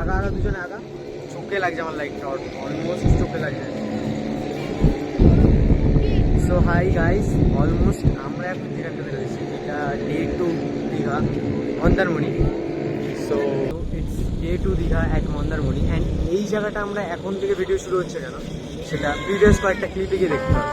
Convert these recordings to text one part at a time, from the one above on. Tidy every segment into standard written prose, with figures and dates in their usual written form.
আগা দুজনে আগা, চোখে লাগছে আমার লাইটটা, অলমোস্ট চোখে লাগছে। সো হাই গাইস, অলমোস্ট আমরা এখন যেখানটা বেরোয়েছি এটা day 2 Digha Mandarmani. So it's day 2 Digha at Mandarmani. And এই জায়গাটা আমরা এখন থেকে ভিডিও শুরু হচ্ছে কেন সেটা প্রিভিয়াস কয়েকটা ক্লিপে গিয়ে দেখতে পাবো।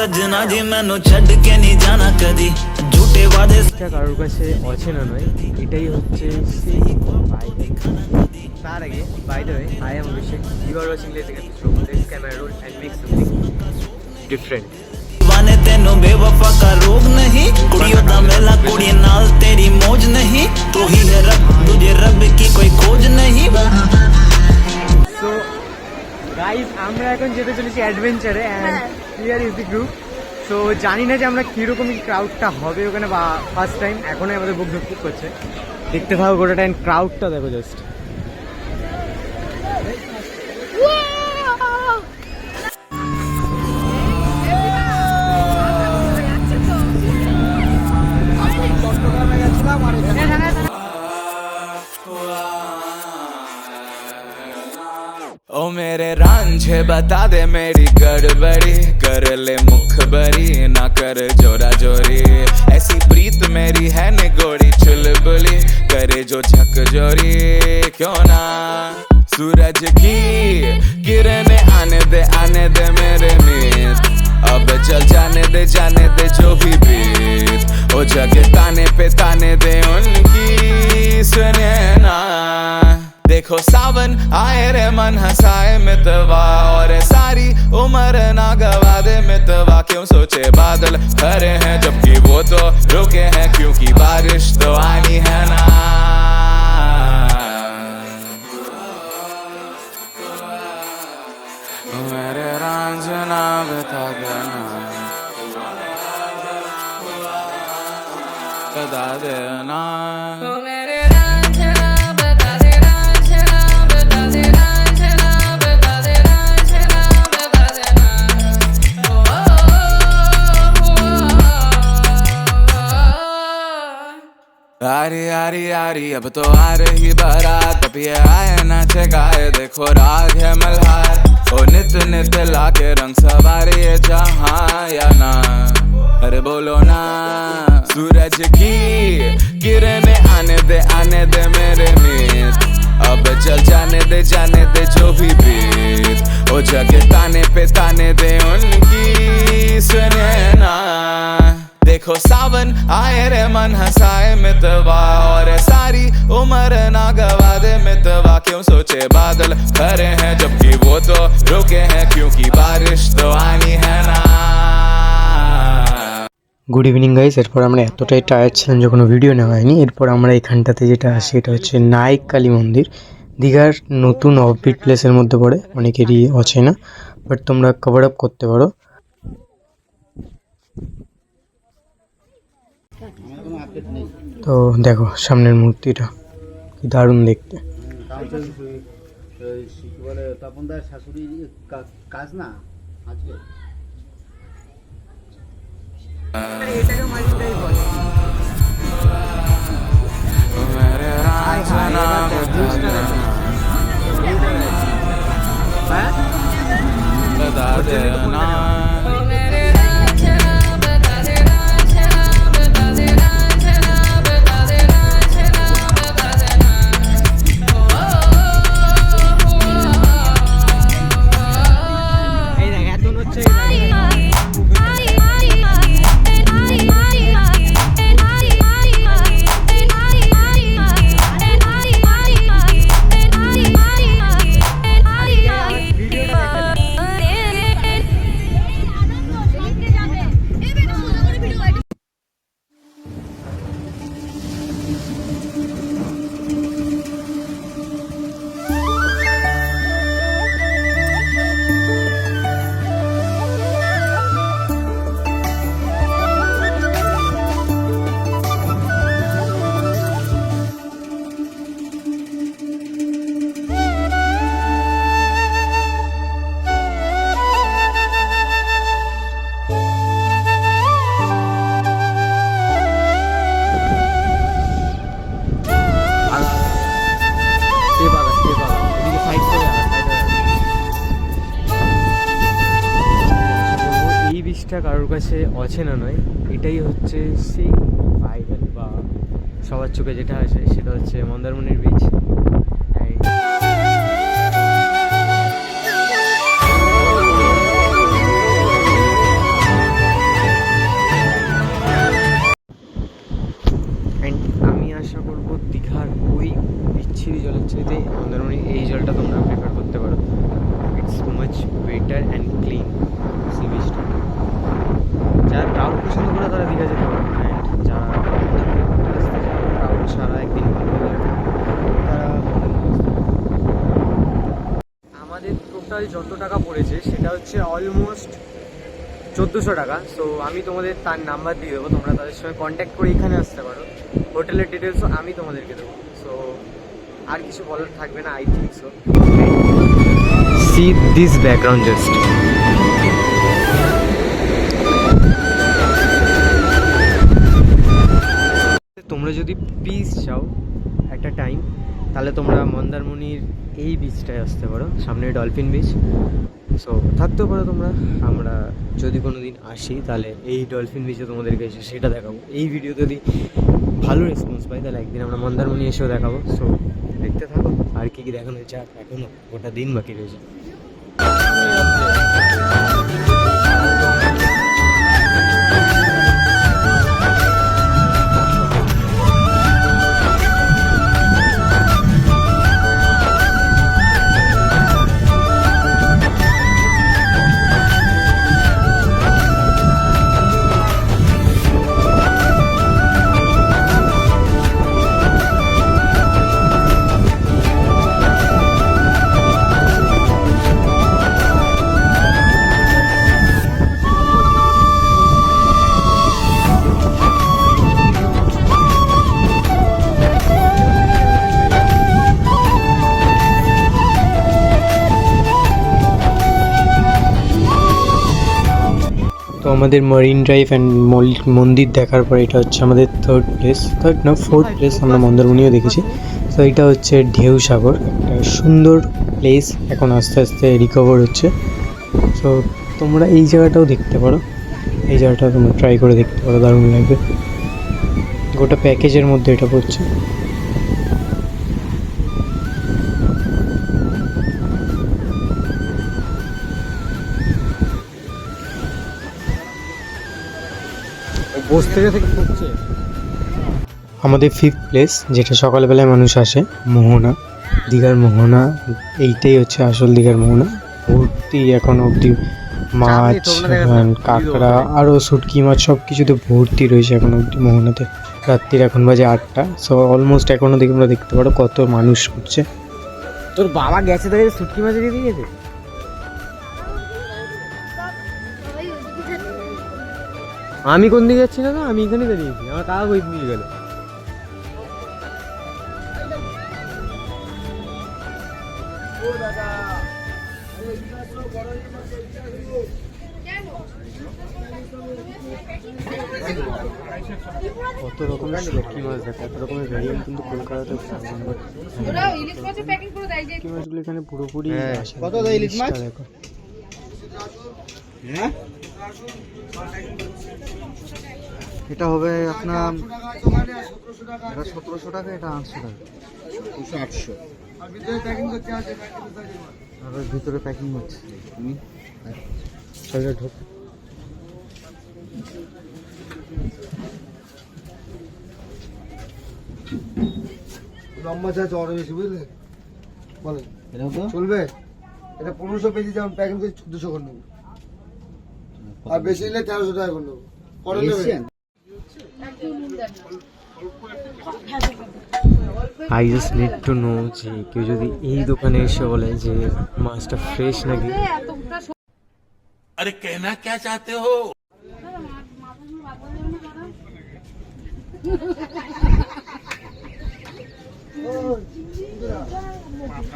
सजना जी मैनू छड़ के नहीं जाना कदी झूठे वादे কারোর কাছে অচেনা নয়, এটাই হচ্ছে সেই বাইরে। তার আগে by the way, I am Abhishek, you are watching let's get this this camera roll and make something different. वाने तेनू बेवफा का रोग नहीं कुड़ियों दा मेला कुड़ी नाल तेरी मौज नहीं तू ही है रब तुझे रब की कोई खोज नहीं। সো গাইস আমরা এখন যেতে চলেছি অ্যাডভেঞ্চারে and here is the group. So জানি না যে আমরা কীরকম ক্রাউডটা হবে ওখানে, বা ফার্স্ট টাইম এখনই আমাদের বুক ধুক করছে। দেখতে থাকো গোটাটা, অ্যান্ড ক্রাউডটা দেখো জাস্ট। ओ मेरे रांझे बता दे मेरी गड़बड़ी कर ले मुखबरी ना कर जोरा जोरी ऐसी प्रीत मेरी है निगोड़ी चुलबुली करे जो झक जोरी क्यों ना सूरज की किरणें आने दे मेरे मीत अब चल जाने दे जो भी बीत ओ जगह ताने पे ताने दे उनकी सुने ना। देखो सावन आए रे मन हंसाए मितवा और सारी उम्र ना गवा दे मितवा क्यों सोचे बादल खरे हैं जबकि वो तो रुके हैं क्योंकि बारिश तो आनी है ना। मेरे रांझना बता देना बता देना आरी आरी आरी अब तो आ रही बारात अब ये आए नाचे गाए देखो राग है मल्हार ओ नित नित लाके रंग सवारी है जहाँ या ना अरे बोलो ना सूरज की किरणें आने दे मेरे मीत अब चल जाने दे जो भी बीत ओ जगह ताने पे ताने दे उनकी सुने ना। देखो सावन आए रे मन हंसाए मितवा और सारी उम्र ना गवा दे मितवा क्यों सोचे बादल खरे हैं जबकि वो तो रुके हैं क्योंकि बारिश तो आनी है ना। Good evening guys. এরপর আমরা এতটাই টায়ার্ড ছিলাম যে কোনো ভিডিও নেওয়া হয়নি। এরপর আমরা এখানটাতে যেটা আসি এটা হচ্ছে নায়ক কালী মন্দির, দীঘার নতুন অফবিট প্লেসের মধ্যে পড়ে, অনেকেরই অচেনা, বাট তোমরা কভার আপ করতে পারো। তো দেখো সামনের মূর্তিটা কি দারুণ দেখতে। তপনদার শাশুড়ির কাজ না আজকে बता देना বিচটা কারোর কাছে অচেনা নয়, এটাই হচ্ছে সেই ভাইরাল বা সবার চোখে যেটা আছে সেটা হচ্ছে মন্দারমণির বিচ। অ্যান্ড আমি আশা করবো দীঘার ওই বিচ্ছিরি জলের চাইতে মন্দারমণির এই জলটা তোমরা প্রেফার করতে পারো। It's so much better and clean sea বিচটা। যারা ক্রাউড পছন্দ করে তারা দীঘা যেতে পারে, অ্যান্ড যারা ক্রাউড সারা একদিন ভালো লাগে তারা আমাদের টোটাল যত টাকা পড়েছে সেটা হচ্ছে অলমোস্ট 1400 টাকা। সো আমি তোমাদের তার নাম্বার দিয়ে দেবো, তোমরা তাদের সঙ্গে কন্ট্যাক্ট করে এখানে আসতে পারো। হোটেলের ডিটেলসও আমি তোমাদেরকে দেবো। সো আর কিছু বলার থাকবে না, I think so. C this background just. তোমরা যদি পিস চাও একটা টাইম, তাহলে তোমরা মন্দারমণির এই বিচটায় আসতে পারো, সামনে ডলফিন বিচ। সো থাকতেও পারো তোমরা। আমরা যদি কোনো দিন আসি তাহলে এই ডলফিন বিচে তোমাদেরকে এসে সেটা দেখাবো। এই ভিডিও যদি ভালো রেসপন্স পাই তাহলে একদিন আমরা মন্দারমণি এসেও দেখাবো। সো দেখতে থাকো আর কী কী দেখানো হয়েছে। এখনও গোটা দিন বাকি রয়েছে। তো আমাদের মারিন ড্রাইভ অ্যান্ড মন্দির দেখার পর এটা হচ্ছে আমাদের ফোর্থ প্লেস। আমরা মন্দারমণিও দেখেছি। তো এটা হচ্ছে ঢেউ সাগর, একটা সুন্দর প্লেস, এখন আস্তে আস্তে রিকভার হচ্ছে। সো তোমরা এই জায়গাটাও দেখতে পারো, এই জায়গাটা তোমরা ট্রাই করে দেখতে পারো, দারুণ লাগবে। গোটা প্যাকেজের মধ্যে এটা পড়ছে। আমাদের ফিফথ প্লেস, যেটা সকালবেলায় মানুষ আসে, মোহনা, দীঘার মোহনা। এইটাই হচ্ছে আসল দীঘার মোহনা। ভর্তি এখন অবধি মাছ, কাঁকড়া, আরও শুটকি মাছ সব কিছুতে ভর্তি রয়েছে এখন অবধি মোহনাতে। রাত্রির এখন বাজে 8টা। সো অলমোস্ট এখনও তোমরা দেখতে পারো কত মানুষ উঠছে। তোর বাবা গেছে তাই শুটকি মাছ দিয়ে দিয়েছে। আমি কোন দিকে যাচ্ছি না, আমি এখানে দাঁড়িয়েছি, আমার কাকা কই দিয়ে গেল। কত রকমের শুটকি মাছ দেখো, কত রকমের ভ্যারিয়েন্ট কিন্তু কলকাতাতে শুটকি মাছগুলো এখানে পুরোপুরি কত দেয় ইলিশ মাছ দেখো। হ্যাঁ, এটা হবে আপনার 1700 টাকা, এটা 800 টাকা, 800। আর ভিতরে প্যাকিং হচ্ছে। তুমি চলো ঢোক। লম্বা চা চড় বেশি, বুঝলে? বলে এটা তো চলবে। এটা 1500 পেজি, যেমন প্যাকিং করে 1400 করে নেবো, আর বেশি নিলে 1300 টাকা করে নেবো। পরে নেবেন। I just need to know যে কেউ যদি এই দোকানে এসে বলে যে মাছটা ফ্রেশ নাকি। अरे कहना क्या चाहते हो?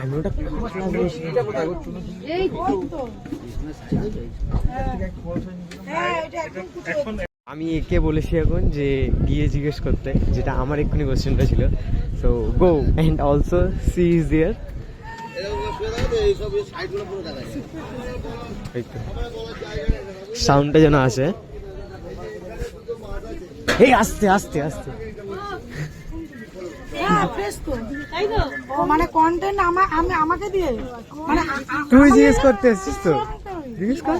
আমি ওটা আমি একে বলেছি এখন যে গিয়ে জিজ্ঞেস করতে, যেটা আমার এক্ষুনি কোশ্চেনটা ছিল। So go and also sea is there. সাউন্ডটা যেন আসে। এই আস্তে আস্তে আস্তে মানে কন্টেন্ট আমাকে দিয়ে মানে তুই জিজ্ঞেস করতে এসছিস তো, জিজ্ঞেস কর,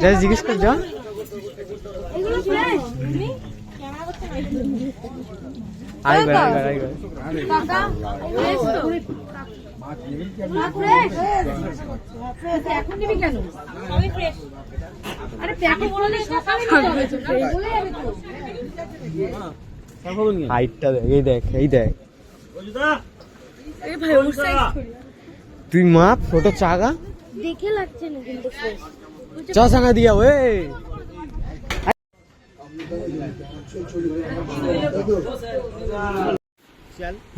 যা জিজ্ঞেস কর যা। আইবার আইবার আইবার এখন দিবি কেন? আরে প্যাকেট বলে সকালে বলে যাবে তো। হাইটটা দেখ, এই দেখ, এই দেখ, এই ভাই ওর সাইজ তুই মাপ ছোট চাগা দেখে লাগছে না কিন্তু ফ্রেশ। চ সাঙ্গা দিয়া ওই।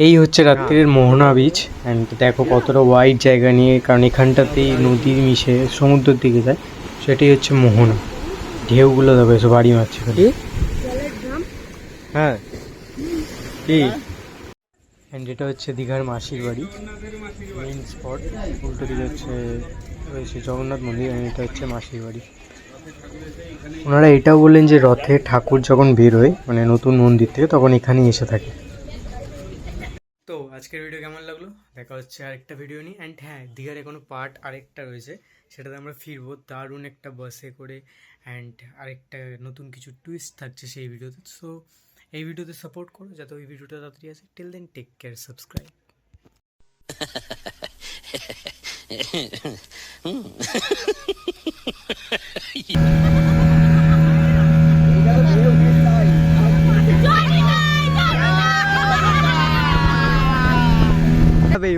এই হচ্ছে রাত্রির মোহনা বিচ অ্যান্ড দেখো কতটা ওয়াইড জায়গা নিয়ে, কারণ এখানটাতেই নদীর মিশে সমুদ্রের দিকে যায়, সেটাই হচ্ছে মোহনা। ঢেউগুলো দেখো এসব বাড়ি মারছে খালি। হ্যাঁ কি, অ্যান্ড এটা হচ্ছে দীঘার মাসির বাড়ি, মেইন স্পট। উল্টো দিকে হচ্ছে রয়েছে জগন্নাথ মন্দির, অ্যান্ড এটা হচ্ছে মাসির বাড়ি। ওনারা এটাও বললেন যে রথে ঠাকুর যখন বেরোয় মানে নতুন মন্দির থেকে, তখন এখানেই এসে থাকে। তো আজকের ভিডিও কেমন লাগলো, দেখা হচ্ছে আরেকটা ভিডিও নিয়ে। অ্যান্ড হ্যাঁ, দীঘার এখনো পার্ট আরেকটা রয়েছে, সেটাতে আমরা ফিরবো দারুণ একটা বাসে করে, অ্যান্ড আরেকটা নতুন কিছু টুইস্ট থাকছে সেই ভিডিওতে। সো এই ভিডিওতে সাপোর্ট করো যাতে ওই ভিডিওটা তাড়াতাড়ি আসে। Till then take care, subscribe.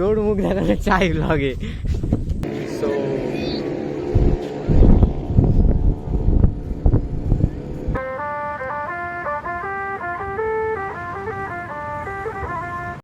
ওর মুখ দেখাতে চাই লাগে।